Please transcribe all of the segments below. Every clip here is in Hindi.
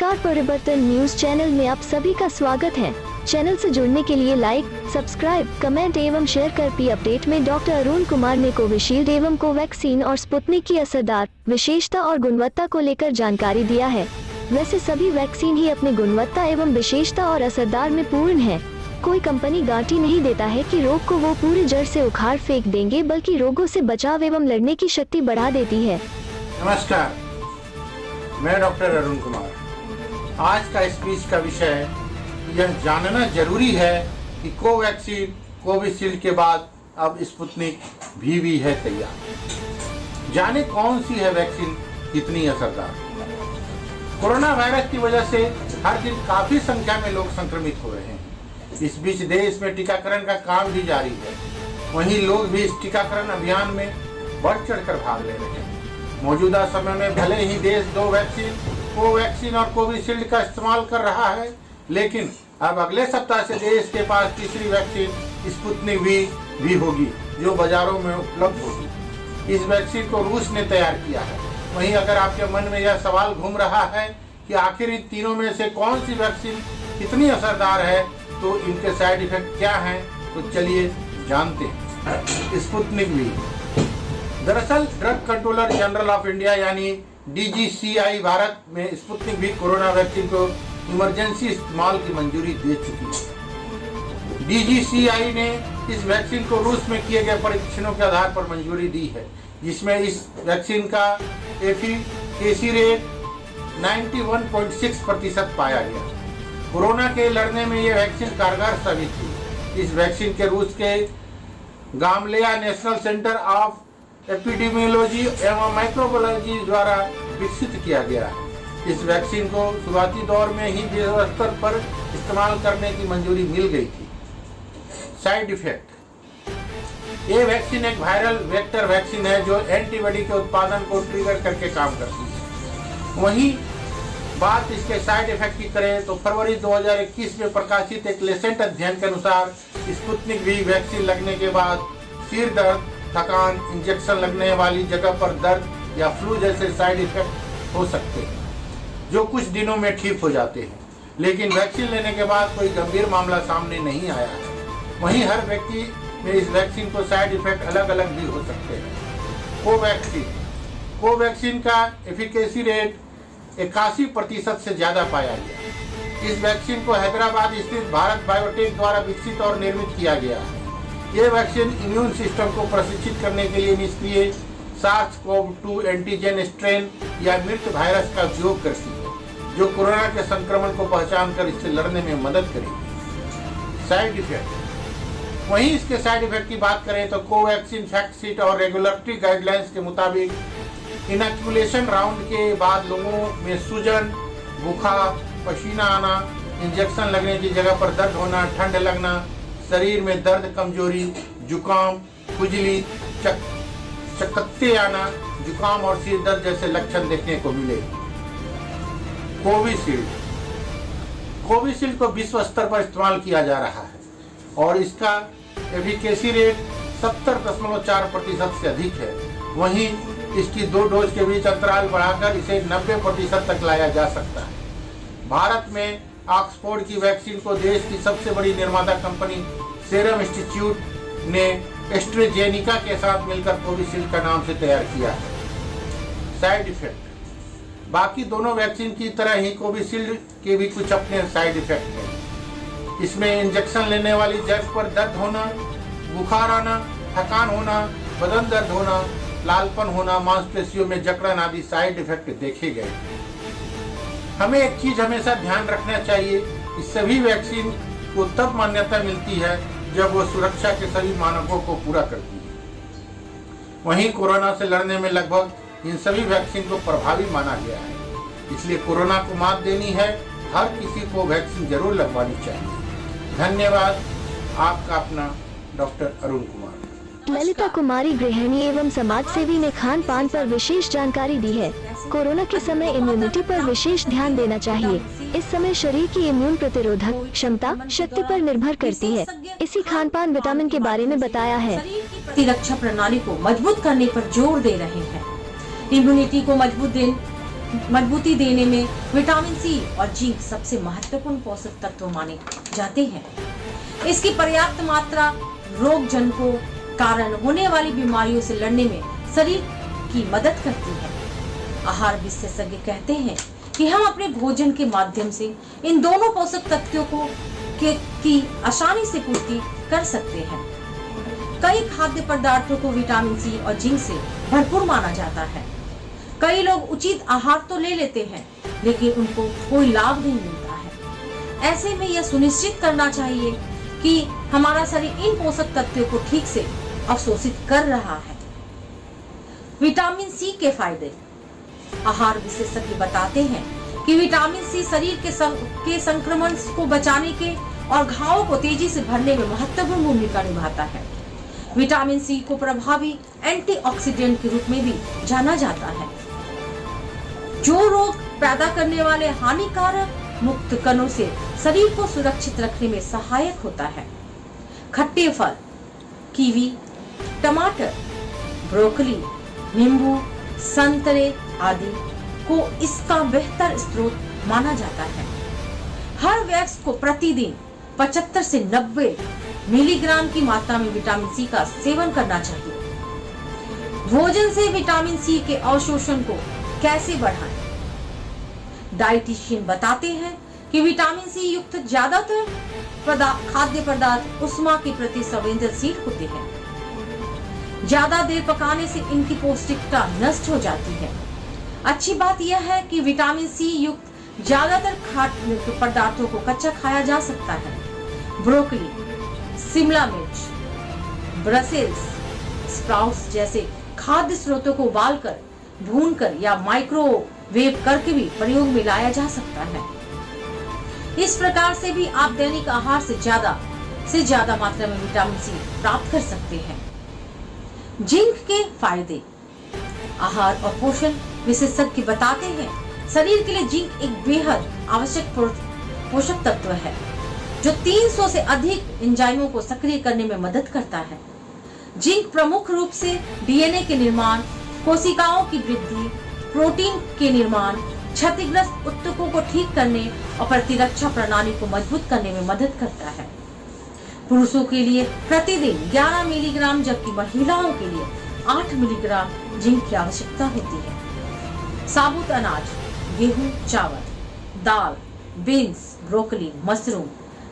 नमस्कार, परिवर्तन न्यूज चैनल में आप सभी का स्वागत है। चैनल से जुड़ने के लिए लाइक, सब्सक्राइब, कमेंट एवं शेयर कर पी अपडेट में डॉक्टर अरुण कुमार ने कोविशील्ड एवं कोवैक्सीन और स्पुतनिक की असरदार विशेषता और गुणवत्ता को लेकर जानकारी दिया है। वैसे सभी वैक्सीन ही अपनी गुणवत्ता एवं विशेषता और असरदार में पूर्ण है। कोई कंपनी गारंटी नहीं देता है कि रोग को वो पूरी जड़ से उखाड़ फेंक देंगे, बल्कि रोगों से बचाव एवं लड़ने की शक्ति बढ़ा देती है। नमस्कार, मैं डॉक्टर अरुण कुमार। आज का स्पीच का विषय यह जानना जरूरी है कि कोवैक्सीन कोविशील्ड के बाद अब स्पुतनिक भी है तैयार। जाने कौन सी है वैक्सीन कितनी असरदार। कोरोना वायरस की वजह से हर दिन काफी संख्या में लोग संक्रमित हो रहे हैं। इस बीच देश में टीकाकरण का काम भी जारी है। वहीं लोग भी इस टीकाकरण अभियान में बढ़ चढ़कर भाग ले रहे हैं। मौजूदा समय में भले ही देश दो वैक्सीन कोवैक्सीन और कोविशील्ड का इस्तेमाल कर रहा है, लेकिन अब अगले सप्ताह से देश के पास तीसरी वैक्सीन स्पुतनिक भी होगी, जो बाजारों में उपलब्ध होगी। इस वैक्सीन को रूस ने तैयार किया है। वहीं अगर आपके मन में यह सवाल घूम रहा है कि आखिर इन तीनों में से कौन सी वैक्सीन कितनी असरदार है, तो इनके साइड इफेक्ट क्या हैं, तो चलिए जानते हैं। स्पुतनिक भी दरअसल drug controller general of India यानी DGCI भारत में स्पुतनिक भी कोरोना वैक्सीन को इमरजेंसी इस्तेमाल की मंजूरी दे चुकी है। DGCI ने इस वैक्सीन को रूस में किए गए परीक्षणों के आधार पर मंजूरी दी है, जिसमें इस वैक्सीन का एफिकेसी रेट 91.6% पाया गया। कोरोना के लड़ने में यह वैक्सीन कारगर साबित हुई। इस वैक्सीन के रूस के Gamaleya national centre of epidemiology एवं माइक्रोबायोलॉजी द्वारा विकसित किया गया है। इस वैक्सीन को शुरुआती दौर में ही विश्व स्तर पर इस्तेमाल करने की मंजूरी मिल गई थी। Side effect. ये वैक्सीन एक वायरल वेक्टर वैक्सीन है जो एंटीबॉडी के उत्पादन को ट्रिगर करके काम करती है। वहीं बात इसके साइड इफेक्ट की करें तो फरवरी 2021 में प्रकाशित एक लेसेंट अध्ययन के अनुसार स्पुतनिक भी वैक्सीन लगने के बाद सिर दर्द, थकान, इंजेक्शन लगने वाली जगह पर दर्द या फ्लू जैसे साइड इफेक्ट हो सकते हैं, जो कुछ दिनों में ठीक हो जाते हैं। लेकिन वैक्सीन लेने के बाद कोई गंभीर मामला सामने नहीं आया है। वहीं हर व्यक्ति में इस वैक्सीन को साइड इफेक्ट अलग अलग भी हो सकते हैं। कोवैक्सीन का एफिकेसी रेट 81% से ज्यादा पाया गया। इस वैक्सीन को हैदराबाद स्थित भारत बायोटेक द्वारा विकसित और निर्मित किया गया है। ये वैक्सीन इम्यून सिस्टम को प्रशिक्षित करने के लिए निष्क्रिय SARS-CoV-2 एंटीजन स्ट्रेन या मृत वायरस का उपयोग करती है, जो कोरोना के संक्रमण को पहचान कर इससे लड़ने में मदद करेगी। Side effect. वहीं इसके साइड इफेक्ट की बात करें तो कोवैक्सीन फैक्ट शीट और रेगुलेटरी गाइडलाइंस के मुताबिक इनक्यूलेशन राउंड के बाद लोगों में सूजन, बुखार, पसीना आना, इंजेक्शन लगने की जगह पर दर्द होना, ठंड लगना, शरीर में दर्द, कमजोरी, जुकाम, खुजली, चकत्ते आना, जुकाम और सिर दर्द जैसे लक्षण देखने को मिले। कोविशील्ड को विश्व स्तर पर इस्तेमाल किया जा रहा है और इसका एफिकेसी रेट 70.4% से अधिक है। वहीं इसकी 2 डोज के बीच अंतराल बढ़ाकर इसे 90% तक लाया जा सकता है। भारत में ऑक्सफोर्ड की वैक्सीन को देश की सबसे बड़ी निर्माता कंपनी सीरम इंस्टीट्यूट ने एस्ट्रेजेनिका के साथ मिलकर कोविशील्ड का नाम से तैयार किया है। Side effect. बाकी दोनों वैक्सीन की तरह ही कोविशील्ड के भी कुछ अपने साइड इफेक्ट हैं। इसमें इंजेक्शन लेने वाली जगह पर दर्द होना, बुखार आना, थकान होना, बदन दर्द होना, लालपन होना, मांसपेशियों में जकड़न आदि साइड इफेक्ट देखे गए। हमें एक चीज हमेशा ध्यान रखना चाहिए कि सभी वैक्सीन को तब मान्यता मिलती है जब वो सुरक्षा के सभी मानकों को पूरा करती है। वहीं कोरोना से लड़ने में लगभग इन सभी वैक्सीन को प्रभावी माना गया है। इसलिए कोरोना को मात देनी है, हर किसी को वैक्सीन जरूर लगवानी चाहिए। धन्यवाद। आपका अपना डॉक्टर अरुण कुमार। ललिता कुमारी गृहिणी एवं समाज सेवी ने खान पान पर विशेष जानकारी दी है। कोरोना के समय इम्यूनिटी पर विशेष ध्यान देना चाहिए। इस समय शरीर की इम्यून प्रतिरोधक क्षमता शक्ति पर निर्भर करती है। इसी खान पान विटामिन के बारे में बताया है। शरीर की प्रतिरक्षा प्रणाली को मजबूत करने पर जोर दे रहे हैं। इम्यूनिटी को मजबूत मजबूती देने में विटामिन सी और जिंक सबसे महत्वपूर्ण पोषक तत्व माने जाते हैं। इसकी पर्याप्त मात्रा रोग जन को कारण होने वाली बीमारियों से लड़ने में शरीर की मदद करती है। आहार विशेषज्ञ कहते हैं कि हम अपने भोजन के माध्यम से इन दोनों पोषक तत्वों की आसानी से पूर्ति कर सकते हैं। कई खाद्य पदार्थों को विटामिन सी और जिंक से भरपूर माना जाता है। कई लोग उचित आहार तो ले लेते हैं, लेकिन उनको कोई लाभ नहीं मिलता है। ऐसे में यह सुनिश्चित करना चाहिए कि हमारा शरीर इन पोषक तत्वों को ठीक से अवशोषित कर रहा है। विटामिन सी के फायदे। आहार विशेषज्ञ बताते हैं कि विटामिन सी शरीर के संक्रमण को बचाने के और घावों को तेजी से भरने में महत्वपूर्ण भूमिका निभाता है। विटामिन सी को प्रभावी एंटीऑक्सीडेंट के रूप में भी जाना जाता है, जो रोग पैदा करने वाले हानिकारक मुक्त कणों से शरीर को सुरक्षित रखने में सहायक होता है। खट्टे फल, कीवी, टमाटर, ब्रोकली, नींबू, संतरे आदि को इसका बेहतर स्रोत माना जाता है। हर व्यक्ति को प्रतिदिन 75 से 90 मिलीग्राम की मात्रा में विटामिन सी का सेवन करना चाहिए। भोजन से विटामिन सी के अवशोषण को कैसे बढ़ाएं? डाइटिशियन बताते हैं कि विटामिन सी युक्त ज्यादातर खाद्य पदार्थ उष्मा के प्रति संवेदनशील होते हैं। ज्यादा देर पकाने से इनकी पौष्टिकता नष्ट हो जाती है। अच्छी बात यह है कि विटामिन सी युक्त ज्यादातर खाद्य पदार्थों को कच्चा खाया जा सकता है। ब्रोकली, शिमला मिर्च, ब्रसेल्स स्प्राउट्स जैसे खाद्य स्रोतों को उबालकर, भूनकर या माइक्रोवेव करके भी प्रयोग में लाया जा सकता है। इस प्रकार से भी आप दैनिक आहार से ज्यादा मात्रा में विटामिन सी प्राप्त कर सकते हैं। जिंक के फायदे। आहार और पोषण विशेषज्ञ बताते हैं शरीर के लिए जिंक एक बेहद आवश्यक पोषक तत्व है, जो 300 से अधिक एंजाइमों को सक्रिय करने में मदद करता है। जिंक प्रमुख रूप से डीएनए के निर्माण, कोशिकाओं की वृद्धि, प्रोटीन के निर्माण, क्षतिग्रस्त ऊतकों को ठीक करने और प्रतिरक्षा प्रणाली को मजबूत करने में मदद करता है। पुरुषों के लिए प्रतिदिन 11 मिलीग्राम जबकि महिलाओं के लिए 8 मिलीग्राम जिंक की आवश्यकता होती है। साबुत अनाज, गेहूं, चावल, दाल, बीन्स, ब्रोकली, मशरूम,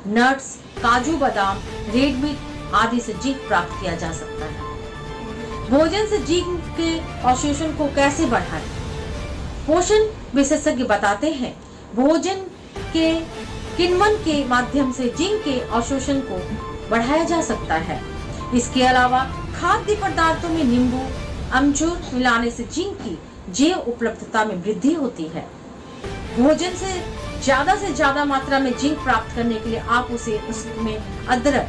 नट्स, काजू बादाम, रेड मीट आदि से जिंक प्राप्त किया जा सकता है। भोजन से जिंक के अवशोषण को कैसे बढ़ाएं? पोषण विशेषज्ञ बताते हैं भोजन के किण्वन के माध्यम से जिंक के अवशोषण को बढ़ाया जा सकता है। इसके अलावा खाद्य पदार्थों में नींबू, अमचूर मिलाने से जिंक की जैव उपलब्धता में वृद्धि होती है। भोजन से ज्यादा मात्रा में जिंक प्राप्त करने के लिए आप उसमें अदरक,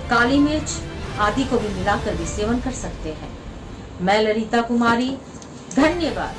काली मिर्च आदि को भी मिलाकर भी सेवन कर सकते हैं। मैं ललिता कुमारी, धन्यवाद।